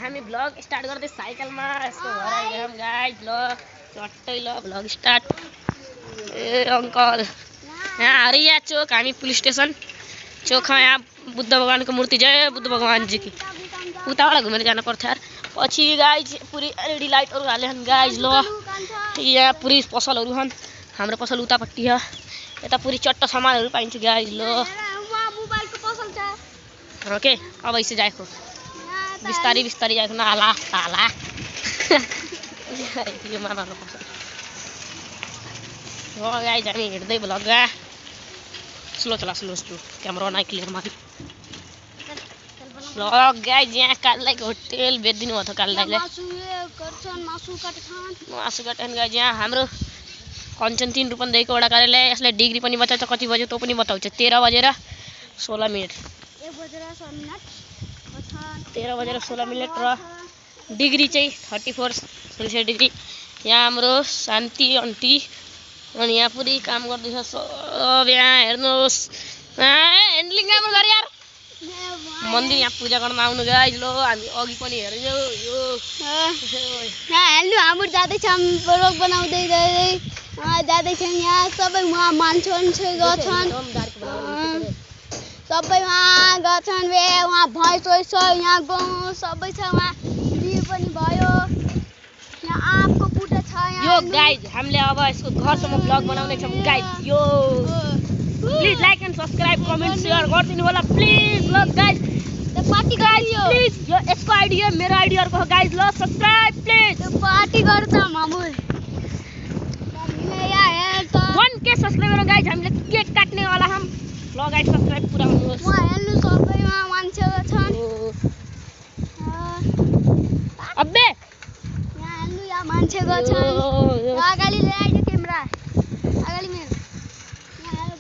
हामी vlog start गर्दै साइकलमा यसको घर आइगयौँ गाइस। ल चट्टै ल भ्लग स्टार्ट। ए अंकल यहाँ हरिया चोक हामी पुलिस स्टेशन चोक यहाँ बुद्ध भगवानको मूर्ति जय बुद्ध भगवान जी की उताबाट घुमेर जानु पर्छ यार। पछि गाइस पुरी एलईडी लाइटहरु हाले हन गाइस। ल यहाँ पुरी पसलहरु हन हाम्रो पसल उतापट्टि ह यता पुरी चट्ट सामानहरु पाइन्छ गाइस। ल मोबाइलको पसल छ ओके अब इसे जाएको बिस्तारी बिस्तारी जाएको नाला ताला यो मामाको पसल हो गाइस। हामी हिँड्दै भ्लग स्लो चला स्लो क्यामेरा नाइ क्लियर माथि ल गाइस। यहाँ काललाई होटल बेच्दिनु भयो काललाईले मासु कटन गाइस। यहाँ हाम्रो कञ्चन 3 रूपन्देहीको वडा कार्यालय यसले डिग्री पनि बताउँछ कति बजे त्यो पनि बताउँछ 13 बजेर 16 मिनेट 13 बजेर 16 मिनेट र डिग्री चाहिँ 34 सेल्सियस डिग्री। यहाँ हाम्रो शान्ति आन्टी अनि यहाँ पुरी काम गर्दैछ सब। यहाँ हेर्नुहोस् ह्यान्डलिङ राम्रो गरे यार मन्दिर यहाँ पूजा गर्न आउनु गाइस। ल हामी अघि पनि हेर्यौ यो यहाँ हेर्नु हाम्रो जाँदैछ ब्लग बनाउँदै जाँदैछौँ। यहाँ सबै उहाँ मान्छे गर्छन् सबै उहाँ गर्छन् वे उहाँ भैँस छ यहाँ गाउँ सबै छ उहाँ बिउ पनि भयो यहाँ आँपको बुट्टा छ यहाँ यो गाइस। हामीले अब यसको घरसम्म भ्लग बनाउने छौँ गाइस। यो please like and subscribe comment share गरिदिनु होला प्लिज। ल गाइस पार्टी गरियो प्लिज यो यसको आइडी हो मेरो आइडी अर्को हो गाइस। ल सब्स्क्राइब प्लिज पार्टी गर्छ मामुल 1k सब्स्क्राइबर गाइस हामीले केक काट्ने वाला हम। ल गाइस सब्स्क्राइब पुरा गर्नुहोस्। वहाँ हेर्नु सबैमा मान्छेहरू छन् अबे यहाँ हेर्नु यहाँ मान्छे गर्छन् अगाडि ल्याइदिनु